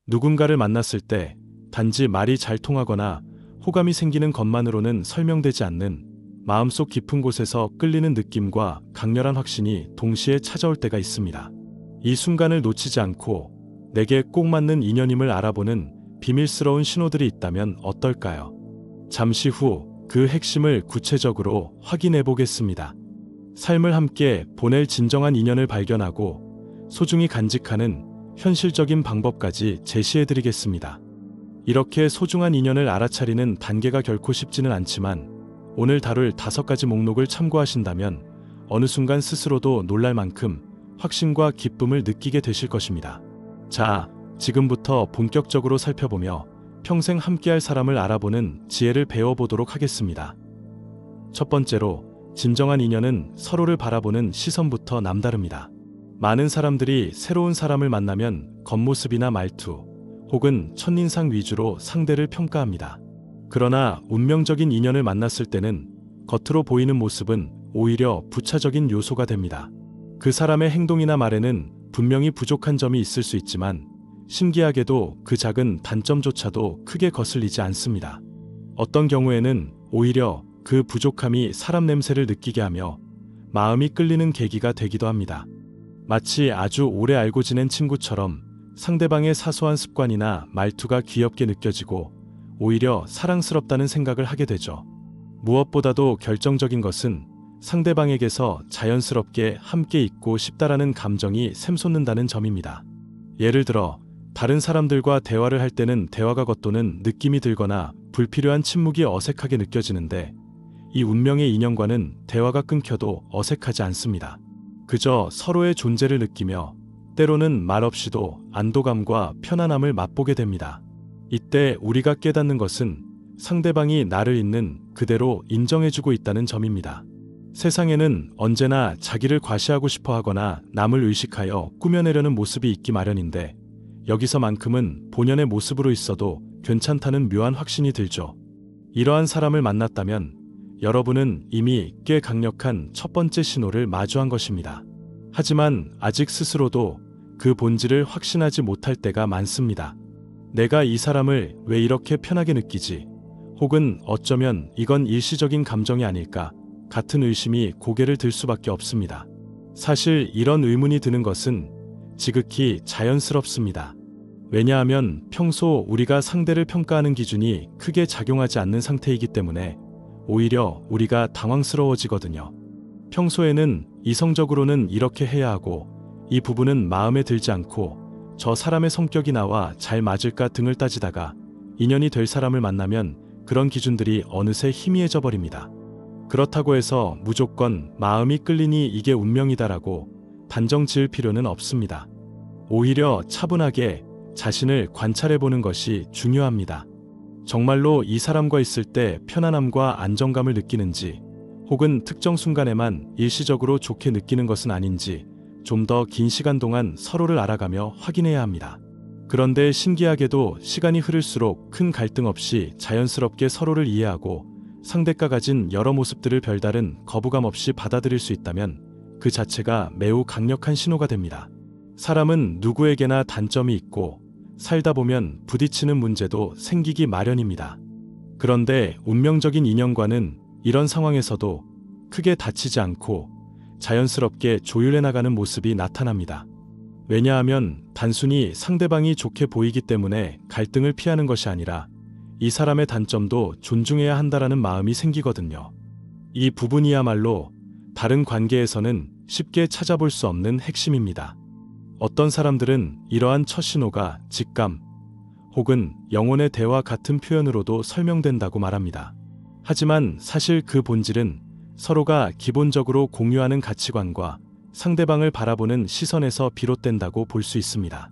누군가를 만났을 때 단지 말이 잘 통하거나 호감이 생기는 것만으로는 설명되지 않는 마음속 깊은 곳에서 끌리는 느낌과 강렬한 확신이 동시에 찾아올 때가 있습니다. 이 순간을 놓치지 않고 내게 꼭 맞는 인연임을 알아보는 비밀스러운 신호들이 있다면 어떨까요? 잠시 후 그 핵심을 구체적으로 확인해 보겠습니다. 삶을 함께 보낼 진정한 인연을 발견하고 소중히 간직하는 현실적인 방법까지 제시해 드리겠습니다. 이렇게 소중한 인연을 알아차리는 단계가 결코 쉽지는 않지만 오늘 다룰 5가지 목록을 참고하신다면 어느 순간 스스로도 놀랄 만큼 확신과 기쁨을 느끼게 되실 것입니다. 자, 지금부터 본격적으로 살펴보며 평생 함께할 사람을 알아보는 지혜를 배워보도록 하겠습니다. 첫 번째로, 진정한 인연은 서로를 바라보는 시선부터 남다릅니다. 많은 사람들이 새로운 사람을 만나면 겉모습이나 말투, 혹은 첫인상 위주로 상대를 평가합니다. 그러나 운명적인 인연을 만났을 때는 겉으로 보이는 모습은 오히려 부차적인 요소가 됩니다. 그 사람의 행동이나 말에는 분명히 부족한 점이 있을 수 있지만 신기하게도 그 작은 단점조차도 크게 거슬리지 않습니다. 어떤 경우에는 오히려 그 부족함이 사람 냄새를 느끼게 하며 마음이 끌리는 계기가 되기도 합니다. 마치 아주 오래 알고 지낸 친구처럼 상대방의 사소한 습관이나 말투가 귀엽게 느껴지고 오히려 사랑스럽다는 생각을 하게 되죠. 무엇보다도 결정적인 것은 상대방에게서 자연스럽게 함께 있고 싶다라는 감정이 샘솟는다는 점입니다. 예를 들어 다른 사람들과 대화를 할 때는 대화가 겉도는 느낌이 들거나 불필요한 침묵이 어색하게 느껴지는데 이 운명의 인연과는 대화가 끊겨도 어색하지 않습니다. 그저 서로의 존재를 느끼며 때로는 말없이도 안도감과 편안함을 맛보게 됩니다. 이때 우리가 깨닫는 것은 상대방이 나를 있는 그대로 인정해주고 있다는 점입니다. 세상에는 언제나 자기를 과시하고 싶어 하거나 남을 의식하여 꾸며내려는 모습이 있기 마련인데 여기서만큼은 본연의 모습으로 있어도 괜찮다는 묘한 확신이 들죠. 이러한 사람을 만났다면 여러분은 이미 꽤 강력한 첫 번째 신호를 마주한 것입니다. 하지만 아직 스스로도 그 본질을 확신하지 못할 때가 많습니다. 내가 이 사람을 왜 이렇게 편하게 느끼지? 혹은 어쩌면 이건 일시적인 감정이 아닐까? 같은 의심이 고개를 들 수밖에 없습니다. 사실 이런 의문이 드는 것은 지극히 자연스럽습니다. 왜냐하면 평소 우리가 상대를 평가하는 기준이 크게 작용하지 않는 상태이기 때문에 오히려 우리가 당황스러워지거든요. 평소에는 이성적으로는 이렇게 해야 하고 이 부분은 마음에 들지 않고 저 사람의 성격이 나와 잘 맞을까 등을 따지다가 인연이 될 사람을 만나면 그런 기준들이 어느새 희미해져 버립니다. 그렇다고 해서 무조건 마음이 끌리니 이게 운명이다라고 단정 지을 필요는 없습니다. 오히려 차분하게 자신을 관찰해보는 것이 중요합니다. 정말로 이 사람과 있을 때 편안함과 안정감을 느끼는지 혹은 특정 순간에만 일시적으로 좋게 느끼는 것은 아닌지 좀 더 긴 시간 동안 서로를 알아가며 확인해야 합니다. 그런데 신기하게도 시간이 흐를수록 큰 갈등 없이 자연스럽게 서로를 이해하고 상대가 가진 여러 모습들을 별다른 거부감 없이 받아들일 수 있다면 그 자체가 매우 강력한 신호가 됩니다. 사람은 누구에게나 단점이 있고 살다 보면 부딪히는 문제도 생기기 마련입니다. 그런데 운명적인 인연과는 이런 상황에서도 크게 다치지 않고 자연스럽게 조율해 나가는 모습이 나타납니다. 왜냐하면 단순히 상대방이 좋게 보이기 때문에 갈등을 피하는 것이 아니라 이 사람의 단점도 존중해야 한다라는 마음이 생기거든요. 이 부분이야말로 다른 관계에서는 쉽게 찾아볼 수 없는 핵심입니다. 어떤 사람들은 이러한 첫 신호가 직감 혹은 영혼의 대화 같은 표현으로도 설명된다고 말합니다. 하지만 사실 그 본질은 서로가 기본적으로 공유하는 가치관과 상대방을 바라보는 시선에서 비롯된다고 볼 수 있습니다.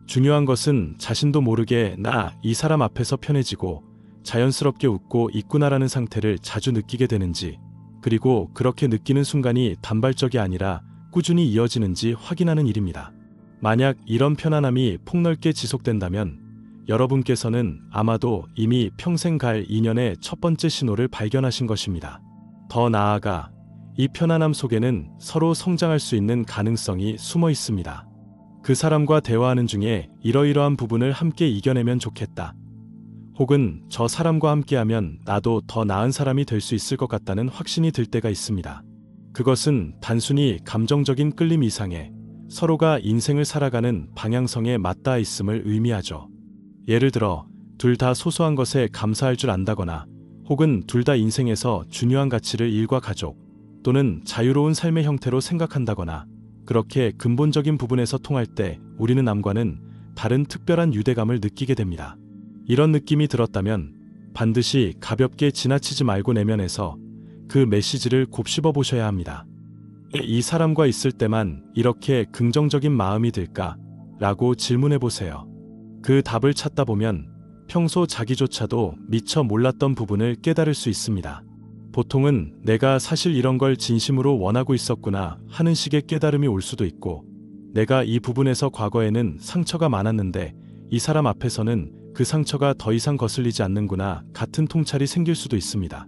중요한 것은 자신도 모르게 나 이 사람 앞에서 편해지고 자연스럽게 웃고 있구나라는 상태를 자주 느끼게 되는지, 그리고 그렇게 느끼는 순간이 단발적이 아니라 꾸준히 이어지는지 확인하는 일입니다. 만약 이런 편안함이 폭넓게 지속된다면 여러분께서는 아마도 이미 평생 갈 인연의 첫 번째 신호를 발견하신 것입니다. 더 나아가 이 편안함 속에는 서로 성장할 수 있는 가능성이 숨어 있습니다. 그 사람과 대화하는 중에 이러이러한 부분을 함께 이겨내면 좋겠다. 혹은 저 사람과 함께하면 나도 더 나은 사람이 될 수 있을 것 같다는 확신이 들 때가 있습니다. 그것은 단순히 감정적인 끌림 이상의 서로가 인생을 살아가는 방향성에 맞닿아 있음을 의미하죠. 예를 들어 둘 다 소소한 것에 감사할 줄 안다거나 혹은 둘 다 인생에서 중요한 가치를 일과 가족 또는 자유로운 삶의 형태로 생각한다거나 그렇게 근본적인 부분에서 통할 때 우리는 남과는 다른 특별한 유대감을 느끼게 됩니다. 이런 느낌이 들었다면 반드시 가볍게 지나치지 말고 내면에서 그 메시지를 곱씹어 보셔야 합니다. 이 사람과 있을 때만 이렇게 긍정적인 마음이 들까? 라고 질문해 보세요. 그 답을 찾다 보면 평소 자기조차도 미처 몰랐던 부분을 깨달을 수 있습니다. 보통은 내가 사실 이런 걸 진심으로 원하고 있었구나 하는 식의 깨달음이 올 수도 있고, 내가 이 부분에서 과거에는 상처가 많았는데 이 사람 앞에서는 그 상처가 더 이상 거슬리지 않는구나 같은 통찰이 생길 수도 있습니다.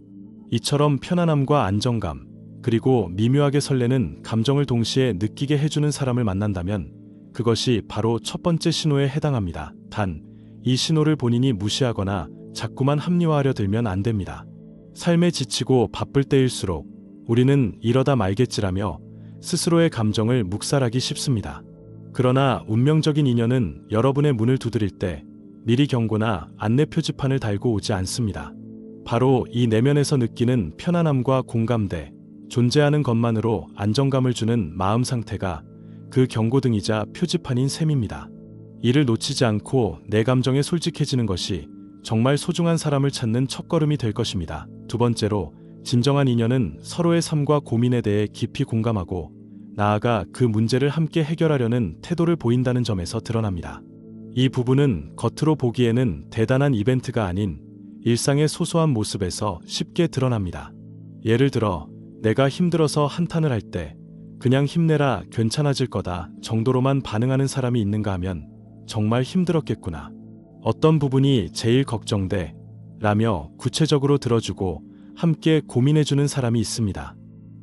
이처럼 편안함과 안정감, 그리고 미묘하게 설레는 감정을 동시에 느끼게 해주는 사람을 만난다면 그것이 바로 첫 번째 신호에 해당합니다. 단, 이 신호를 본인이 무시하거나 자꾸만 합리화하려 들면 안 됩니다. 삶에 지치고 바쁠 때일수록 우리는 이러다 말겠지라며 스스로의 감정을 묵살하기 쉽습니다. 그러나 운명적인 인연은 여러분의 문을 두드릴 때 미리 경고나 안내 표지판을 달고 오지 않습니다. 바로 이 내면에서 느끼는 편안함과 공감대, 존재하는 것만으로 안정감을 주는 마음 상태가 그 경고등이자 표지판인 셈입니다. 이를 놓치지 않고 내 감정에 솔직해지는 것이 정말 소중한 사람을 찾는 첫걸음이 될 것입니다. 두 번째로, 진정한 인연은 서로의 삶과 고민에 대해 깊이 공감하고 나아가 그 문제를 함께 해결하려는 태도를 보인다는 점에서 드러납니다. 이 부분은 겉으로 보기에는 대단한 이벤트가 아닌 일상의 소소한 모습에서 쉽게 드러납니다. 예를 들어 내가 힘들어서 한탄을 할 때 그냥 힘내라, 괜찮아질 거다 정도로만 반응하는 사람이 있는가 하면 정말 힘들었겠구나. 어떤 부분이 제일 걱정돼? 라며 구체적으로 들어주고 함께 고민해주는 사람이 있습니다.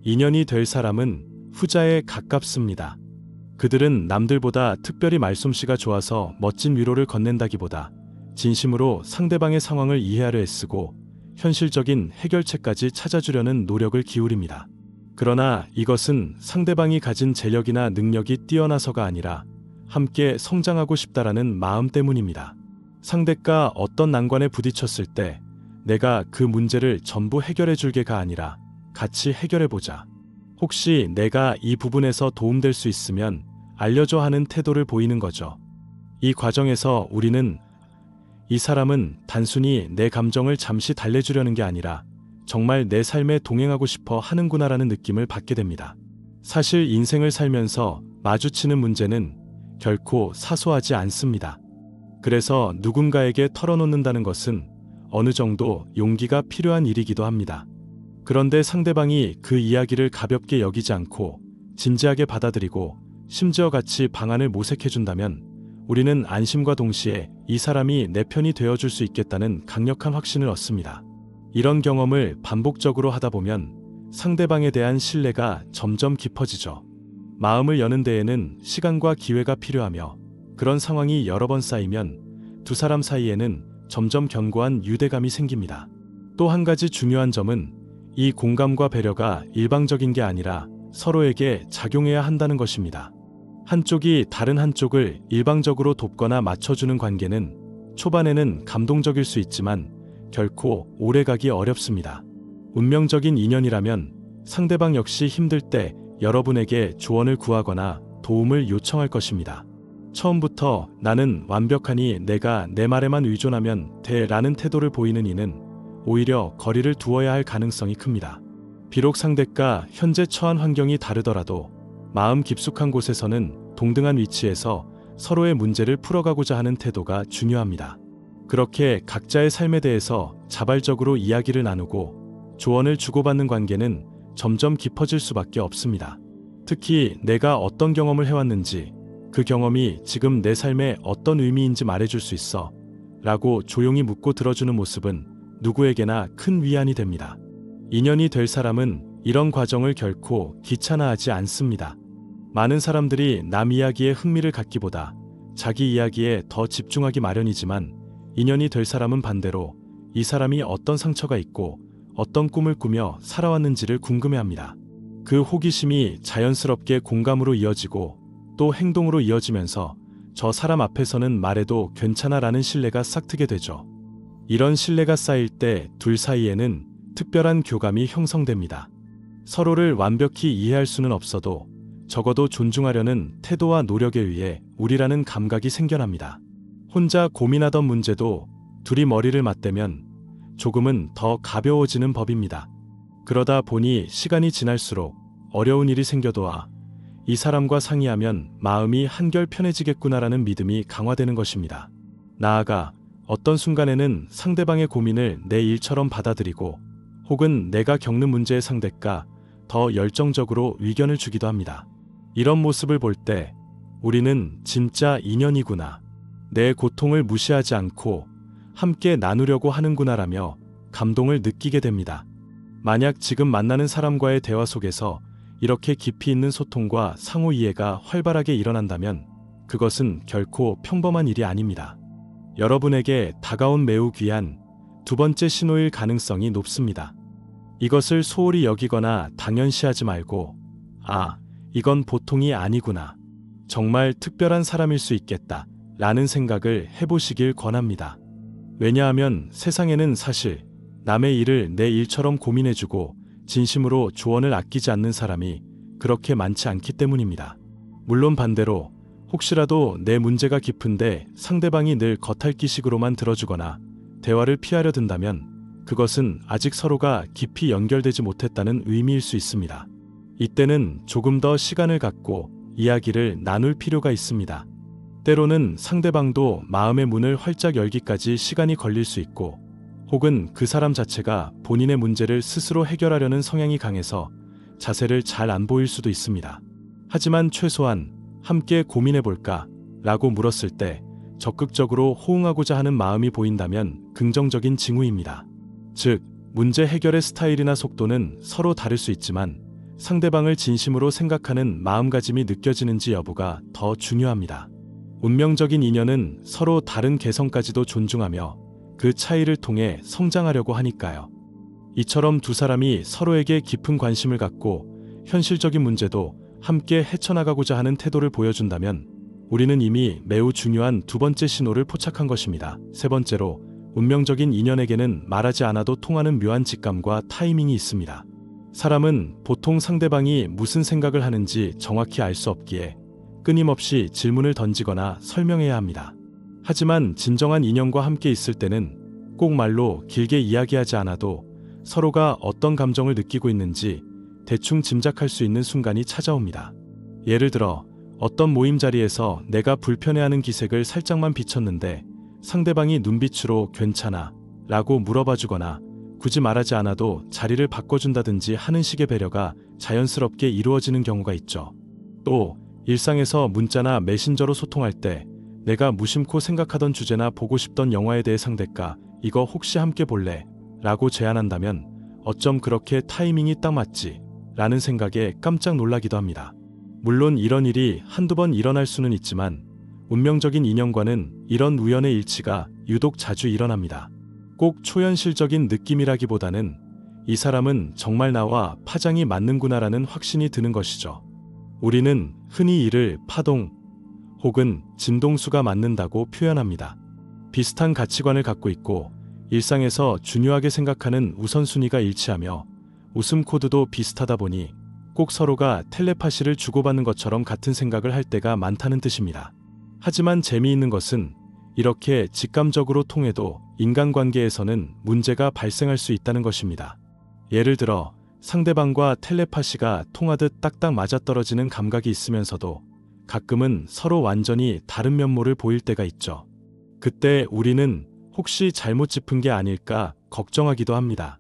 인연이 될 사람은 후자에 가깝습니다. 그들은 남들보다 특별히 말솜씨가 좋아서 멋진 위로를 건넨다기보다 진심으로 상대방의 상황을 이해하려 애쓰고 현실적인 해결책까지 찾아주려는 노력을 기울입니다. 그러나 이것은 상대방이 가진 재력이나 능력이 뛰어나서가 아니라 함께 성장하고 싶다라는 마음 때문입니다. 상대가 어떤 난관에 부딪혔을 때 내가 그 문제를 전부 해결해 줄게가 아니라 같이 해결해보자. 혹시 내가 이 부분에서 도움될 수 있으면 알려줘 하는 태도를 보이는 거죠. 이 과정에서 우리는 이 사람은 단순히 내 감정을 잠시 달래주려는 게 아니라 정말 내 삶에 동행하고 싶어 하는구나라는 느낌을 받게 됩니다. 사실 인생을 살면서 마주치는 문제는 결코 사소하지 않습니다. 그래서 누군가에게 털어놓는다는 것은 어느 정도 용기가 필요한 일이기도 합니다. 그런데 상대방이 그 이야기를 가볍게 여기지 않고 진지하게 받아들이고 심지어 같이 방안을 모색해준다면 우리는 안심과 동시에 이 사람이 내 편이 되어줄 수 있겠다는 강력한 확신을 얻습니다. 이런 경험을 반복적으로 하다 보면 상대방에 대한 신뢰가 점점 깊어지죠. 마음을 여는 데에는 시간과 기회가 필요하며 그런 상황이 여러 번 쌓이면 두 사람 사이에는 점점 견고한 유대감이 생깁니다. 또 한 가지 중요한 점은 이 공감과 배려가 일방적인 게 아니라 서로에게 작용해야 한다는 것입니다. 한쪽이 다른 한쪽을 일방적으로 돕거나 맞춰주는 관계는 초반에는 감동적일 수 있지만 결코 오래가기 어렵습니다. 운명적인 인연이라면 상대방 역시 힘들 때 여러분에게 조언을 구하거나 도움을 요청할 것입니다. 처음부터 나는 완벽하니 내가 내 말에만 의존하면 돼라는 태도를 보이는 이는 오히려 거리를 두어야 할 가능성이 큽니다. 비록 상대가 현재 처한 환경이 다르더라도 마음 깊숙한 곳에서는 동등한 위치에서 서로의 문제를 풀어가고자 하는 태도가 중요합니다. 그렇게 각자의 삶에 대해서 자발적으로 이야기를 나누고 조언을 주고받는 관계는 점점 깊어질 수밖에 없습니다. 특히 내가 어떤 경험을 해왔는지, 그 경험이 지금 내 삶에 어떤 의미인지 말해줄 수 있어 라고 조용히 묻고 들어주는 모습은 누구에게나 큰 위안이 됩니다. 인연이 될 사람은 이런 과정을 결코 귀찮아하지 않습니다. 많은 사람들이 남 이야기에 흥미를 갖기보다 자기 이야기에 더 집중하기 마련이지만 인연이 될 사람은 반대로 이 사람이 어떤 상처가 있고 어떤 꿈을 꾸며 살아왔는지를 궁금해합니다. 그 호기심이 자연스럽게 공감으로 이어지고 또 행동으로 이어지면서 저 사람 앞에서는 말해도 괜찮아라는 신뢰가 싹트게 되죠. 이런 신뢰가 쌓일 때 둘 사이에는 특별한 교감이 형성됩니다. 서로를 완벽히 이해할 수는 없어도 적어도 존중하려는 태도와 노력에 의해 우리라는 감각이 생겨납니다. 혼자 고민하던 문제도 둘이 머리를 맞대면 조금은 더 가벼워지는 법입니다. 그러다 보니 시간이 지날수록 어려운 일이 생겨도 이 사람과 상의하면 마음이 한결 편해지겠구나라는 믿음이 강화되는 것입니다. 나아가 어떤 순간에는 상대방의 고민을 내 일처럼 받아들이고 혹은 내가 겪는 문제의 상대가 더 열정적으로 의견을 주기도 합니다. 이런 모습을 볼 때 우리는 진짜 인연이구나, 내 고통을 무시하지 않고 함께 나누려고 하는구나라며 감동을 느끼게 됩니다. 만약 지금 만나는 사람과의 대화 속에서 이렇게 깊이 있는 소통과 상호 이해가 활발하게 일어난다면 그것은 결코 평범한 일이 아닙니다. 여러분에게 다가온 매우 귀한 두 번째 신호일 가능성이 높습니다. 이것을 소홀히 여기거나 당연시하지 말고 이건 보통이 아니구나, 정말 특별한 사람일 수 있겠다 라는 생각을 해보시길 권합니다. 왜냐하면 세상에는 사실 남의 일을 내 일처럼 고민해주고 진심으로 조언을 아끼지 않는 사람이 그렇게 많지 않기 때문입니다. 물론 반대로 혹시라도 내 문제가 깊은데 상대방이 늘 겉핥기식으로만 들어주거나 대화를 피하려 든다면 그것은 아직 서로가 깊이 연결되지 못했다는 의미일 수 있습니다. 이때는 조금 더 시간을 갖고 이야기를 나눌 필요가 있습니다. 때로는 상대방도 마음의 문을 활짝 열기까지 시간이 걸릴 수 있고 혹은 그 사람 자체가 본인의 문제를 스스로 해결하려는 성향이 강해서 자세를 잘 안 보일 수도 있습니다. 하지만 최소한 함께 고민해볼까? 라고 물었을 때 적극적으로 호응하고자 하는 마음이 보인다면 긍정적인 징후입니다. 즉, 문제 해결의 스타일이나 속도는 서로 다를 수 있지만 상대방을 진심으로 생각하는 마음가짐이 느껴지는지 여부가 더 중요합니다. 운명적인 인연은 서로 다른 개성까지도 존중하며 그 차이를 통해 성장하려고 하니까요. 이처럼 두 사람이 서로에게 깊은 관심을 갖고 현실적인 문제도 함께 헤쳐나가고자 하는 태도를 보여준다면 우리는 이미 매우 중요한 두 번째 신호를 포착한 것입니다. 세 번째로, 운명적인 인연에게는 말하지 않아도 통하는 묘한 직감과 타이밍이 있습니다. 사람은 보통 상대방이 무슨 생각을 하는지 정확히 알 수 없기에 끊임없이 질문을 던지거나 설명해야 합니다. 하지만 진정한 인연과 함께 있을 때는 꼭 말로 길게 이야기하지 않아도 서로가 어떤 감정을 느끼고 있는지 대충 짐작할 수 있는 순간이 찾아옵니다. 예를 들어 어떤 모임 자리에서 내가 불편해하는 기색을 살짝만 비쳤는데 상대방이 눈빛으로 괜찮아? 라고 물어봐주거나 굳이 말하지 않아도 자리를 바꿔준다든지 하는 식의 배려가 자연스럽게 이루어지는 경우가 있죠. 또 일상에서 문자나 메신저로 소통할 때 내가 무심코 생각하던 주제나 보고 싶던 영화에 대해 상대가 이거 혹시 함께 볼래? 라고 제안한다면 어쩜 그렇게 타이밍이 딱 맞지? 라는 생각에 깜짝 놀라기도 합니다. 물론 이런 일이 한두 번 일어날 수는 있지만 운명적인 인연과는 이런 우연의 일치가 유독 자주 일어납니다. 꼭 초현실적인 느낌이라기보다는 이 사람은 정말 나와 파장이 맞는구나라는 확신이 드는 것이죠. 우리는 흔히 이를 파동 혹은 진동수가 맞는다고 표현합니다. 비슷한 가치관을 갖고 있고 일상에서 중요하게 생각하는 우선순위가 일치하며 웃음 코드도 비슷하다 보니 꼭 서로가 텔레파시를 주고받는 것처럼 같은 생각을 할 때가 많다는 뜻입니다. 하지만 재미있는 것은 이렇게 직감적으로 통해도 인간관계에서는 문제가 발생할 수 있다는 것입니다. 예를 들어 상대방과 텔레파시가 통하듯 딱딱 맞아떨어지는 감각이 있으면서도 가끔은 서로 완전히 다른 면모를 보일 때가 있죠. 그때 우리는 혹시 잘못 짚은 게 아닐까 걱정하기도 합니다.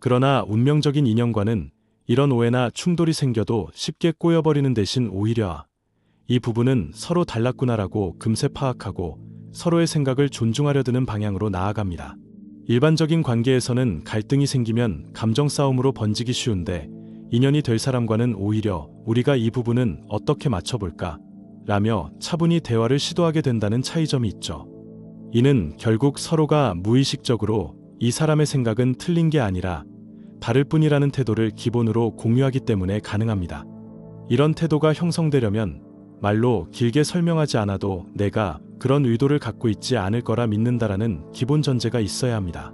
그러나 운명적인 인연과는 이런 오해나 충돌이 생겨도 쉽게 꼬여버리는 대신 오히려 이 부분은 서로 달랐구나라고 금세 파악하고 서로의 생각을 존중하려 드는 방향으로 나아갑니다. 일반적인 관계에서는 갈등이 생기면 감정 싸움으로 번지기 쉬운데 인연이 될 사람과는 오히려 우리가 이 부분은 어떻게 맞춰볼까? 라며 차분히 대화를 시도하게 된다는 차이점이 있죠. 이는 결국 서로가 무의식적으로 이 사람의 생각은 틀린 게 아니라 다를 뿐이라는 태도를 기본으로 공유하기 때문에 가능합니다. 이런 태도가 형성되려면 말로 길게 설명하지 않아도 내가 그런 의도를 갖고 있지 않을 거라 믿는다라는 기본 전제가 있어야 합니다.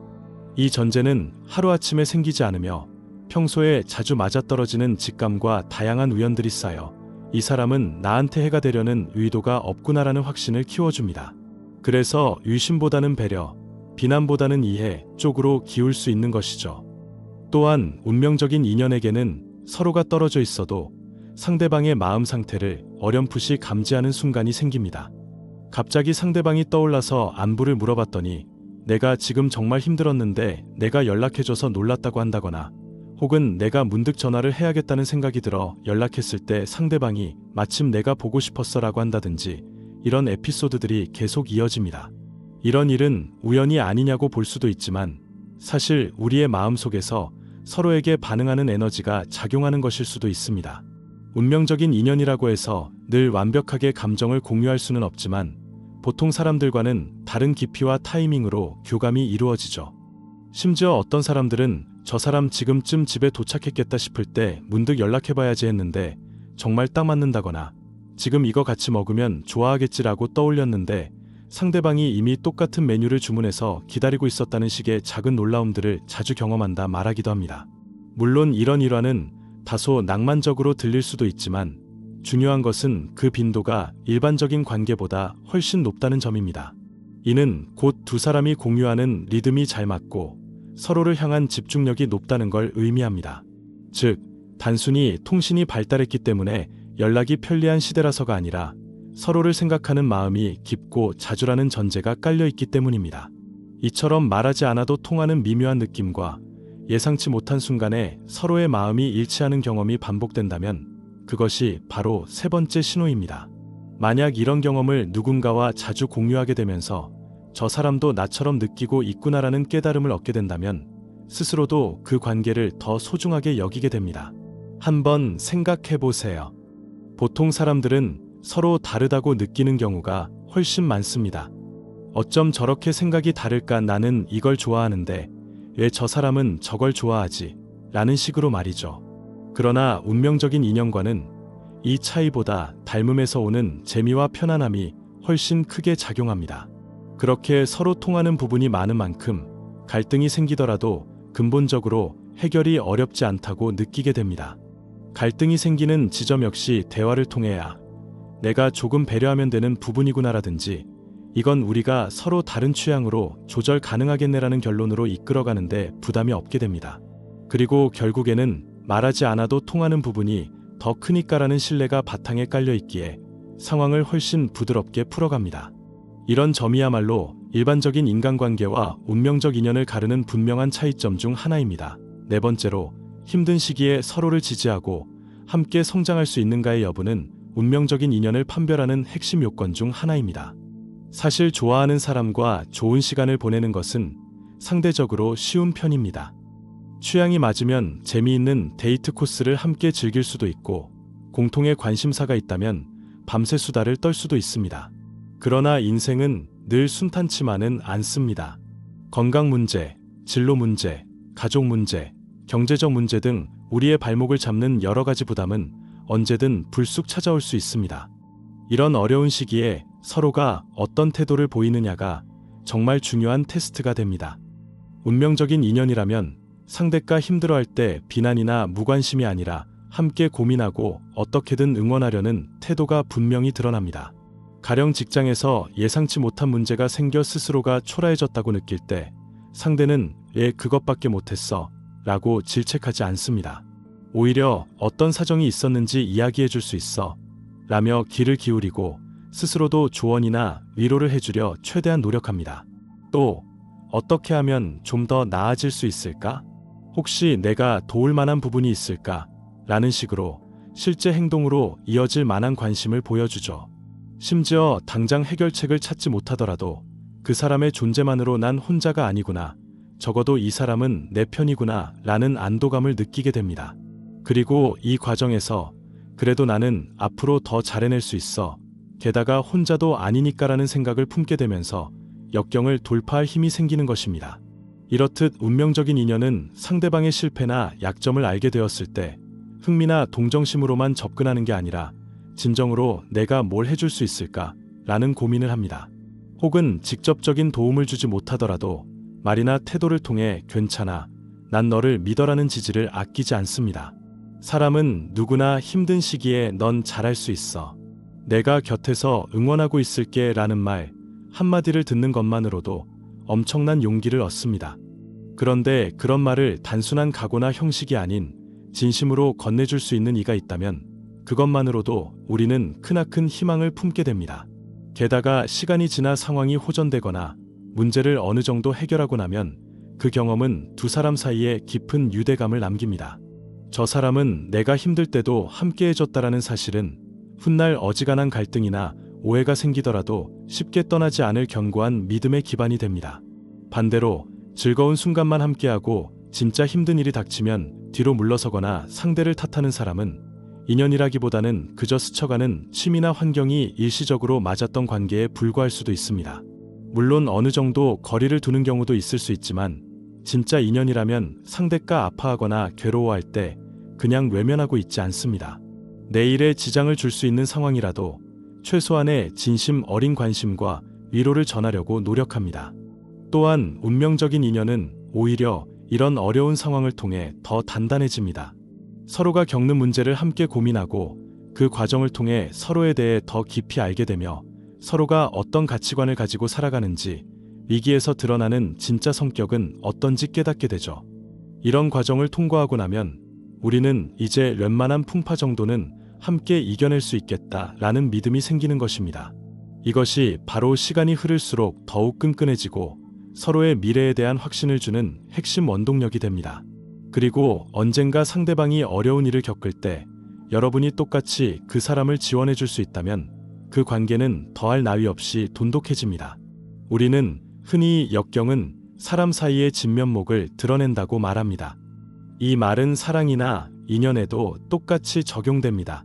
이 전제는 하루아침에 생기지 않으며 평소에 자주 맞아떨어지는 직감과 다양한 우연들이 쌓여 이 사람은 나한테 해가 되려는 의도가 없구나라는 확신을 키워줍니다. 그래서 의심보다는 배려, 비난보다는 이해 쪽으로 기울 수 있는 것이죠. 또한 운명적인 인연에게는 서로가 떨어져 있어도 상대방의 마음 상태를 어렴풋이 감지하는 순간이 생깁니다. 갑자기 상대방이 떠올라서 안부를 물어봤더니 내가 지금 정말 힘들었는데 내가 연락해줘서 놀랐다고 한다거나, 혹은 내가 문득 전화를 해야겠다는 생각이 들어 연락했을 때 상대방이 마침 내가 보고 싶었어라고 한다든지, 이런 에피소드들이 계속 이어집니다. 이런 일은 우연이 아니냐고 볼 수도 있지만 사실 우리의 마음속에서 서로에게 반응하는 에너지가 작용하는 것일 수도 있습니다. 운명적인 인연이라고 해서 늘 완벽하게 감정을 공유할 수는 없지만 보통 사람들과는 다른 깊이와 타이밍으로 교감이 이루어지죠. 심지어 어떤 사람들은 저 사람 지금쯤 집에 도착했겠다 싶을 때 문득 연락해봐야지 했는데 정말 딱 맞는다거나, 지금 이거 같이 먹으면 좋아하겠지라고 떠올렸는데 상대방이 이미 똑같은 메뉴를 주문해서 기다리고 있었다는 식의 작은 놀라움들을 자주 경험한다 말하기도 합니다. 물론 이런 일화는 다소 낭만적으로 들릴 수도 있지만 중요한 것은 그 빈도가 일반적인 관계보다 훨씬 높다는 점입니다. 이는 곧 두 사람이 공유하는 리듬이 잘 맞고 서로를 향한 집중력이 높다는 걸 의미합니다. 즉, 단순히 통신이 발달했기 때문에 연락이 편리한 시대라서가 아니라 서로를 생각하는 마음이 깊고 자주라는 전제가 깔려있기 때문입니다. 이처럼 말하지 않아도 통하는 미묘한 느낌과 예상치 못한 순간에 서로의 마음이 일치하는 경험이 반복된다면 그것이 바로 세 번째 신호입니다. 만약 이런 경험을 누군가와 자주 공유하게 되면서 저 사람도 나처럼 느끼고 있구나라는 깨달음을 얻게 된다면 스스로도 그 관계를 더 소중하게 여기게 됩니다. 한번 생각해 보세요. 보통 사람들은 서로 다르다고 느끼는 경우가 훨씬 많습니다. 어쩜 저렇게 생각이 다를까, 나는 이걸 좋아하는데 왜 저 사람은 저걸 좋아하지? 라는 식으로 말이죠. 그러나 운명적인 인연과는 이 차이보다 닮음에서 오는 재미와 편안함이 훨씬 크게 작용합니다. 그렇게 서로 통하는 부분이 많은 만큼 갈등이 생기더라도 근본적으로 해결이 어렵지 않다고 느끼게 됩니다. 갈등이 생기는 지점 역시 대화를 통해야 내가 조금 배려하면 되는 부분이구나라든지, 이건 우리가 서로 다른 취향으로 조절 가능하겠네라는 결론으로 이끌어가는데 부담이 없게 됩니다. 그리고 결국에는 말하지 않아도 통하는 부분이 더 크니까라는 신뢰가 바탕에 깔려 있기에 상황을 훨씬 부드럽게 풀어갑니다. 이런 점이야말로 일반적인 인간관계와 운명적 인연을 가르는 분명한 차이점 중 하나입니다. 네 번째로, 힘든 시기에 서로를 지지하고 함께 성장할 수 있는가의 여부는 운명적인 인연을 판별하는 핵심 요건 중 하나입니다. 사실 좋아하는 사람과 좋은 시간을 보내는 것은 상대적으로 쉬운 편입니다. 취향이 맞으면 재미있는 데이트 코스를 함께 즐길 수도 있고, 공통의 관심사가 있다면 밤새 수다를 떨 수도 있습니다. 그러나 인생은 늘 순탄치만은 않습니다. 건강 문제, 진로 문제, 가족 문제, 경제적 문제 등 우리의 발목을 잡는 여러 가지 부담은 언제든 불쑥 찾아올 수 있습니다. 이런 어려운 시기에 서로가 어떤 태도를 보이느냐가 정말 중요한 테스트가 됩니다. 운명적인 인연이라면 상대가 힘들어할 때 비난이나 무관심이 아니라 함께 고민하고 어떻게든 응원하려는 태도가 분명히 드러납니다. 가령 직장에서 예상치 못한 문제가 생겨 스스로가 초라해졌다고 느낄 때 상대는 왜 그것밖에 못했어? 라고 질책하지 않습니다. 오히려 어떤 사정이 있었는지 이야기해 줄 수 있어? 라며 귀를 기울이고 스스로도 조언이나 위로를 해주려 최대한 노력합니다. 또 어떻게 하면 좀 더 나아질 수 있을까? 혹시 내가 도울 만한 부분이 있을까? 라는 식으로 실제 행동으로 이어질 만한 관심을 보여주죠. 심지어 당장 해결책을 찾지 못하더라도 그 사람의 존재만으로 난 혼자가 아니구나, 적어도 이 사람은 내 편이구나 라는 안도감을 느끼게 됩니다. 그리고 이 과정에서 그래도 나는 앞으로 더 잘해낼 수 있어. 게다가 혼자도 아니니까라는 생각을 품게 되면서 역경을 돌파할 힘이 생기는 것입니다. 이렇듯 운명적인 인연은 상대방의 실패나 약점을 알게 되었을 때 흥미나 동정심으로만 접근하는 게 아니라 진정으로 내가 뭘 해줄 수 있을까? 라는 고민을 합니다. 혹은 직접적인 도움을 주지 못하더라도 말이나 태도를 통해 괜찮아, 난 너를 믿어라는 지지를 아끼지 않습니다. 사람은 누구나 힘든 시기에 넌 잘할 수 있어. 내가 곁에서 응원하고 있을게 라는 말 한마디를 듣는 것만으로도 엄청난 용기를 얻습니다. 그런데 그런 말을 단순한 각오나 형식이 아닌 진심으로 건네줄 수 있는 이가 있다면 그것만으로도 우리는 크나큰 희망을 품게 됩니다. 게다가 시간이 지나 상황이 호전되거나 문제를 어느 정도 해결하고 나면 그 경험은 두 사람 사이에 깊은 유대감을 남깁니다. 저 사람은 내가 힘들 때도 함께 해줬다라는 사실은 훗날 어지간한 갈등이나 오해가 생기더라도 쉽게 떠나지 않을 견고한 믿음의 기반이 됩니다. 반대로 즐거운 순간만 함께하고 진짜 힘든 일이 닥치면 뒤로 물러서거나 상대를 탓하는 사람은 인연이라기보다는 그저 스쳐가는 취미나 환경이 일시적으로 맞았던 관계에 불과할 수도 있습니다. 물론 어느 정도 거리를 두는 경우도 있을 수 있지만 진짜 인연이라면 상대가 아파하거나 괴로워할 때 그냥 외면하고 있지 않습니다. 내일에 지장을 줄 수 있는 상황이라도 최소한의 진심 어린 관심과 위로를 전하려고 노력합니다. 또한 운명적인 인연은 오히려 이런 어려운 상황을 통해 더 단단해집니다. 서로가 겪는 문제를 함께 고민하고 그 과정을 통해 서로에 대해 더 깊이 알게 되며 서로가 어떤 가치관을 가지고 살아가는지, 위기에서 드러나는 진짜 성격은 어떤지 깨닫게 되죠. 이런 과정을 통과하고 나면 우리는 이제 웬만한 풍파 정도는 함께 이겨낼 수 있겠다라는 믿음이 생기는 것입니다. 이것이 바로 시간이 흐를수록 더욱 끈끈해지고 서로의 미래에 대한 확신을 주는 핵심 원동력이 됩니다. 그리고 언젠가 상대방이 어려운 일을 겪을 때 여러분이 똑같이 그 사람을 지원해 줄 수 있다면 그 관계는 더할 나위 없이 돈독해집니다. 우리는 흔히 역경은 사람 사이의 진면목을 드러낸다고 말합니다. 이 말은 사랑이나 인연에도 똑같이 적용됩니다.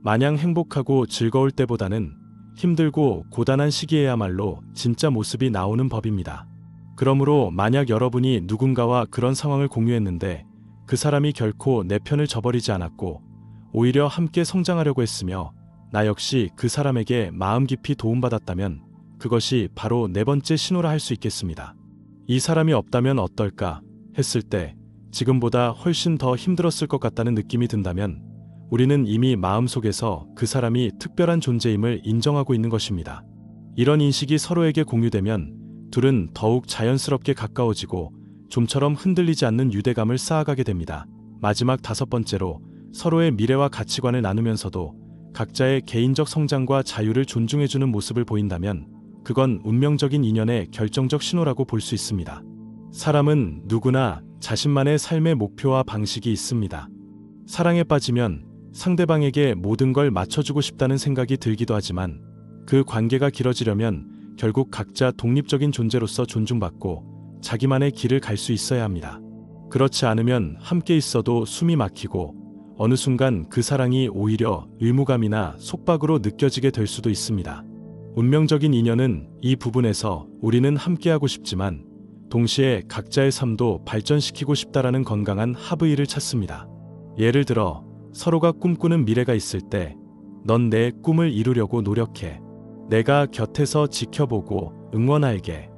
마냥 행복하고 즐거울 때보다는 힘들고 고단한 시기에야말로 진짜 모습이 나오는 법입니다. 그러므로 만약 여러분이 누군가와 그런 상황을 공유했는데 그 사람이 결코 내 편을 저버리지 않았고 오히려 함께 성장하려고 했으며 나 역시 그 사람에게 마음 깊이 도움받았다면 그것이 바로 네 번째 신호라 할 수 있겠습니다. 이 사람이 없다면 어떨까 했을 때 지금보다 훨씬 더 힘들었을 것 같다는 느낌이 든다면 우리는 이미 마음속에서 그 사람이 특별한 존재임을 인정하고 있는 것입니다. 이런 인식이 서로에게 공유되면 둘은 더욱 자연스럽게 가까워지고 좀처럼 흔들리지 않는 유대감을 쌓아가게 됩니다. 마지막 다섯 번째로 서로의 미래와 가치관을 나누면서도 각자의 개인적 성장과 자유를 존중해주는 모습을 보인다면 그건 운명적인 인연의 결정적 신호라고 볼 수 있습니다. 사람은 누구나 자신만의 삶의 목표와 방식이 있습니다. 사랑에 빠지면 상대방에게 모든 걸 맞춰주고 싶다는 생각이 들기도 하지만 그 관계가 길어지려면 결국 각자 독립적인 존재로서 존중받고 자기만의 길을 갈 수 있어야 합니다. 그렇지 않으면 함께 있어도 숨이 막히고 어느 순간 그 사랑이 오히려 의무감이나 속박으로 느껴지게 될 수도 있습니다. 운명적인 인연은 이 부분에서 우리는 함께하고 싶지만 동시에 각자의 삶도 발전시키고 싶다라는 건강한 합의를 찾습니다. 예를 들어 서로가 꿈꾸는 미래가 있을 때 넌 내 꿈을 이루려고 노력해. 내가 곁에서 지켜보고 응원할게.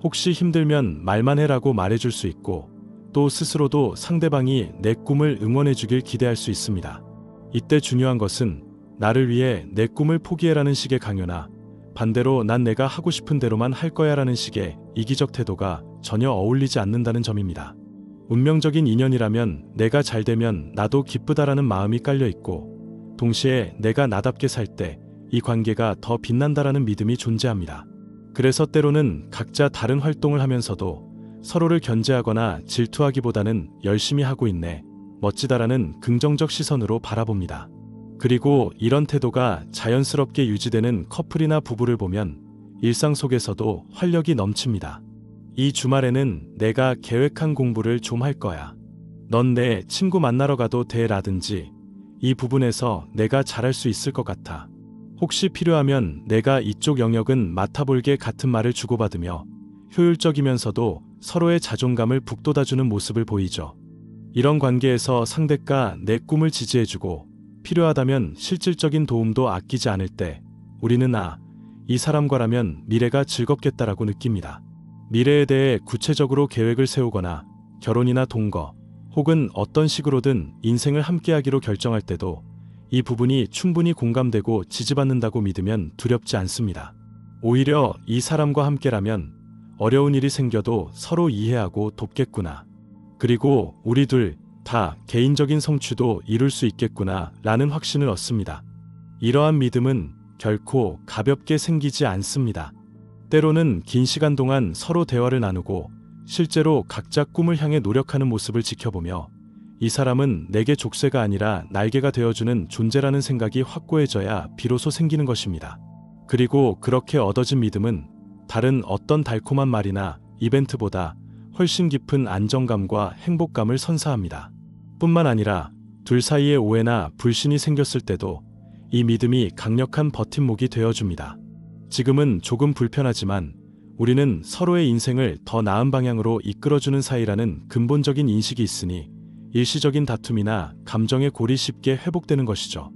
혹시 힘들면 말만 해라고 말해줄 수 있고 또 스스로도 상대방이 내 꿈을 응원해주길 기대할 수 있습니다. 이때 중요한 것은 나를 위해 내 꿈을 포기해라는 식의 강요나 반대로 난 내가 하고 싶은 대로만 할 거야라는 식의 이기적 태도가 전혀 어울리지 않는다는 점입니다. 운명적인 인연이라면 내가 잘되면 나도 기쁘다라는 마음이 깔려있고 동시에 내가 나답게 살 때 이 관계가 더 빛난다라는 믿음이 존재합니다. 그래서 때로는 각자 다른 활동을 하면서도 서로를 견제하거나 질투하기보다는 열심히 하고 있네, 멋지다라는 긍정적 시선으로 바라봅니다. 그리고 이런 태도가 자연스럽게 유지되는 커플이나 부부를 보면 일상 속에서도 활력이 넘칩니다. 이 주말에는 내가 계획한 공부를 좀 할 거야. 넌 내 친구 만나러 가도 돼 라든지 이 부분에서 내가 잘할 수 있을 것 같아. 혹시 필요하면 내가 이쪽 영역은 맡아볼게 같은 말을 주고받으며 효율적이면서도 서로의 자존감을 북돋아주는 모습을 보이죠. 이런 관계에서 상대가 내 꿈을 지지해주고 필요하다면 실질적인 도움도 아끼지 않을 때 우리는 이 사람과라면 미래가 즐겁겠다라고 느낍니다. 미래에 대해 구체적으로 계획을 세우거나 결혼이나 동거 혹은 어떤 식으로든 인생을 함께하기로 결정할 때도 이 부분이 충분히 공감되고 지지받는다고 믿으면 두렵지 않습니다. 오히려 이 사람과 함께라면 어려운 일이 생겨도 서로 이해하고 돕겠구나. 그리고 우리 둘 다 개인적인 성취도 이룰 수 있겠구나 라는 확신을 얻습니다. 이러한 믿음은 결코 가볍게 생기지 않습니다. 때로는 긴 시간 동안 서로 대화를 나누고 실제로 각자 꿈을 향해 노력하는 모습을 지켜보며 이 사람은 내게 족쇄가 아니라 날개가 되어주는 존재라는 생각이 확고해져야 비로소 생기는 것입니다. 그리고 그렇게 얻어진 믿음은 다른 어떤 달콤한 말이나 이벤트보다 훨씬 깊은 안정감과 행복감을 선사합니다. 뿐만 아니라 둘 사이에 오해나 불신이 생겼을 때도 이 믿음이 강력한 버팀목이 되어줍니다. 지금은 조금 불편하지만 우리는 서로의 인생을 더 나은 방향으로 이끌어주는 사이라는 근본적인 인식이 있으니 일시적인 다툼이나 감정의 골이 쉽게 회복되는 것이죠.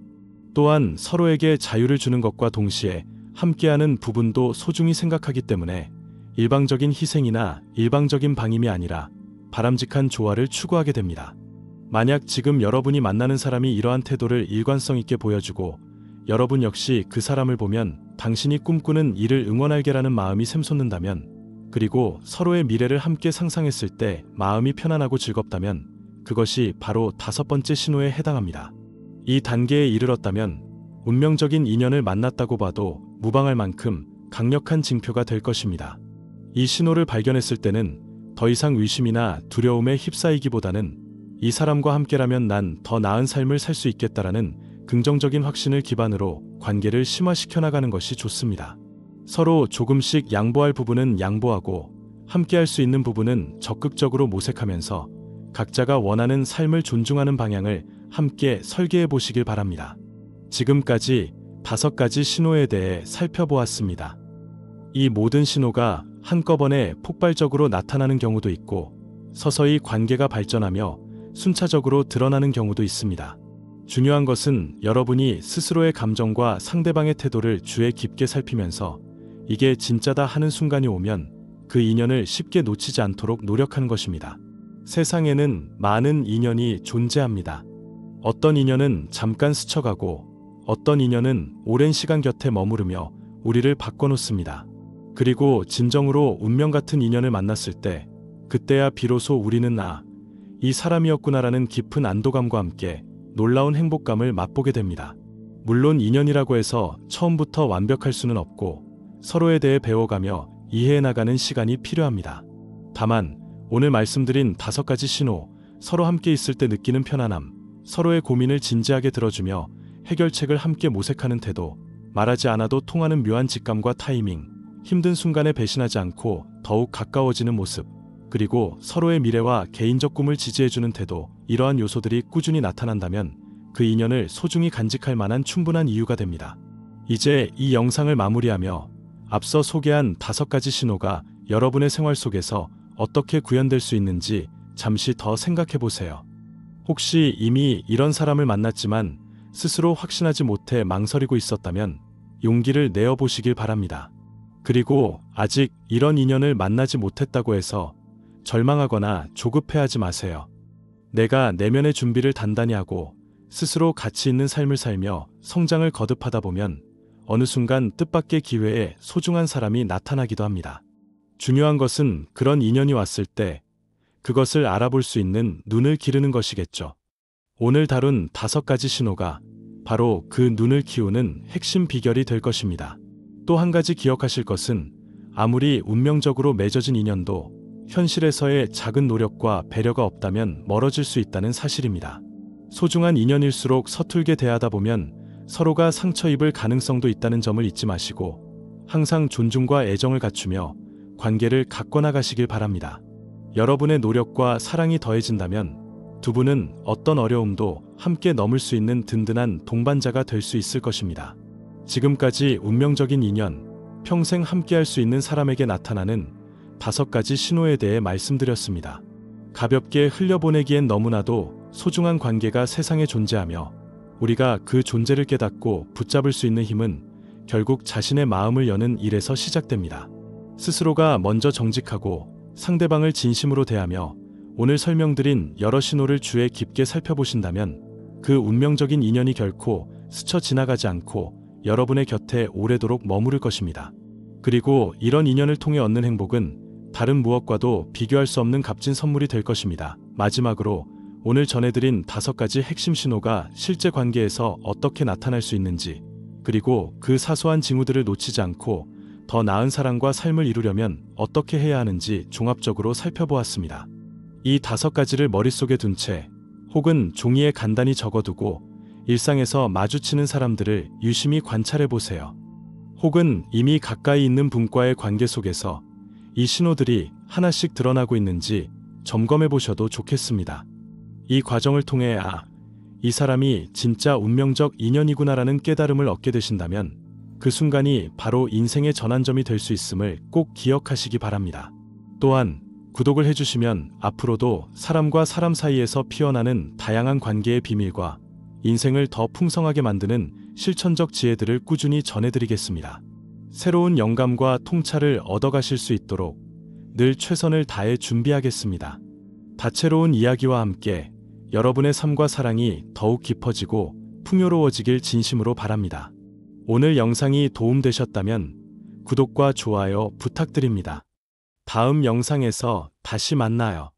또한 서로에게 자유를 주는 것과 동시에 함께하는 부분도 소중히 생각하기 때문에 일방적인 희생이나 일방적인 방임이 아니라 바람직한 조화를 추구하게 됩니다. 만약 지금 여러분이 만나는 사람이 이러한 태도를 일관성 있게 보여주고 여러분 역시 그 사람을 보면 당신이 꿈꾸는 일을 응원할게라는 마음이 샘솟는다면 그리고 서로의 미래를 함께 상상했을 때 마음이 편안하고 즐겁다면 그것이 바로 5번째 신호에 해당합니다. 이 단계에 이르렀다면 운명적인 인연을 만났다고 봐도 무방할 만큼 강력한 징표가 될 것입니다. 이 신호를 발견했을 때는 더 이상 의심이나 두려움에 휩싸이기보다는 이 사람과 함께라면 난 더 나은 삶을 살 수 있겠다라는 긍정적인 확신을 기반으로 관계를 심화시켜 나가는 것이 좋습니다. 서로 조금씩 양보할 부분은 양보하고 함께할 수 있는 부분은 적극적으로 모색하면서 각자가 원하는 삶을 존중하는 방향을 함께 설계해 보시길 바랍니다. 지금까지 5가지 신호에 대해 살펴보았습니다. 이 모든 신호가 한꺼번에 폭발적으로 나타나는 경우도 있고 서서히 관계가 발전하며 순차적으로 드러나는 경우도 있습니다. 중요한 것은 여러분이 스스로의 감정과 상대방의 태도를 주의 깊게 살피면서 이게 진짜다 하는 순간이 오면 그 인연을 쉽게 놓치지 않도록 노력하는 것입니다. 세상에는 많은 인연이 존재합니다. 어떤 인연은 잠깐 스쳐가고 어떤 인연은 오랜 시간 곁에 머무르며 우리를 바꿔놓습니다. 그리고 진정으로 운명 같은 인연을 만났을 때 그때야 비로소 우리는 이 사람이었구나라는 깊은 안도감과 함께 놀라운 행복감을 맛보게 됩니다. 물론 인연이라고 해서 처음부터 완벽할 수는 없고 서로에 대해 배워가며 이해해 나가는 시간이 필요합니다. 다만 오늘 말씀드린 5가지 신호, 서로 함께 있을 때 느끼는 편안함, 서로의 고민을 진지하게 들어주며 해결책을 함께 모색하는 태도, 말하지 않아도 통하는 묘한 직감과 타이밍, 힘든 순간에 배신하지 않고 더욱 가까워지는 모습, 그리고 서로의 미래와 개인적 꿈을 지지해주는 태도, 이러한 요소들이 꾸준히 나타난다면 그 인연을 소중히 간직할 만한 충분한 이유가 됩니다. 이제 이 영상을 마무리하며 앞서 소개한 5가지 신호가 여러분의 생활 속에서 어떻게 구현될 수 있는지 잠시 더 생각해 보세요. 혹시 이미 이런 사람을 만났지만 스스로 확신하지 못해 망설이고 있었다면 용기를 내어 보시길 바랍니다. 그리고 아직 이런 인연을 만나지 못했다고 해서 절망하거나 조급해하지 마세요. 내가 내면의 준비를 단단히 하고 스스로 가치 있는 삶을 살며 성장을 거듭하다 보면 어느 순간 뜻밖의 기회에 소중한 사람이 나타나기도 합니다. 중요한 것은 그런 인연이 왔을 때 그것을 알아볼 수 있는 눈을 기르는 것이겠죠. 오늘 다룬 5가지 신호가 바로 그 눈을 키우는 핵심 비결이 될 것입니다. 또 한 가지 기억하실 것은 아무리 운명적으로 맺어진 인연도 현실에서의 작은 노력과 배려가 없다면 멀어질 수 있다는 사실입니다. 소중한 인연일수록 서툴게 대하다 보면 서로가 상처 입을 가능성도 있다는 점을 잊지 마시고 항상 존중과 애정을 갖추며 관계를 가꿔나가시길 바랍니다. 여러분의 노력과 사랑이 더해진다면 두 분은 어떤 어려움도 함께 넘을 수 있는 든든한 동반자가 될 수 있을 것입니다. 지금까지 운명적인 인연, 평생 함께할 수 있는 사람에게 나타나는 5가지 신호에 대해 말씀드렸습니다. 가볍게 흘려보내기엔 너무나도 소중한 관계가 세상에 존재하며 우리가 그 존재를 깨닫고 붙잡을 수 있는 힘은 결국 자신의 마음을 여는 일에서 시작됩니다. 스스로가 먼저 정직하고 상대방을 진심으로 대하며 오늘 설명드린 여러 신호를 주의 깊게 살펴보신다면 그 운명적인 인연이 결코 스쳐 지나가지 않고 여러분의 곁에 오래도록 머무를 것입니다. 그리고 이런 인연을 통해 얻는 행복은 다른 무엇과도 비교할 수 없는 값진 선물이 될 것입니다. 마지막으로 오늘 전해드린 5가지 핵심 신호가 실제 관계에서 어떻게 나타날 수 있는지, 그리고 그 사소한 징후들을 놓치지 않고 더 나은 사랑과 삶을 이루려면 어떻게 해야 하는지 종합적으로 살펴보았습니다. 이 5가지를 머릿속에 둔 채 혹은 종이에 간단히 적어두고 일상에서 마주치는 사람들을 유심히 관찰해 보세요. 혹은 이미 가까이 있는 분과의 관계 속에서 이 신호들이 하나씩 드러나고 있는지 점검해 보셔도 좋겠습니다. 이 과정을 통해 이 사람이 진짜 운명적 인연이구나라는 깨달음을 얻게 되신다면 그 순간이 바로 인생의 전환점이 될 수 있음을 꼭 기억하시기 바랍니다. 또한 구독을 해주시면 앞으로도 사람과 사람 사이에서 피어나는 다양한 관계의 비밀과 인생을 더 풍성하게 만드는 실천적 지혜들을 꾸준히 전해드리겠습니다. 새로운 영감과 통찰을 얻어가실 수 있도록 늘 최선을 다해 준비하겠습니다. 다채로운 이야기와 함께 여러분의 삶과 사랑이 더욱 깊어지고 풍요로워지길 진심으로 바랍니다. 오늘 영상이 도움되셨다면 구독과 좋아요 부탁드립니다. 다음 영상에서 다시 만나요.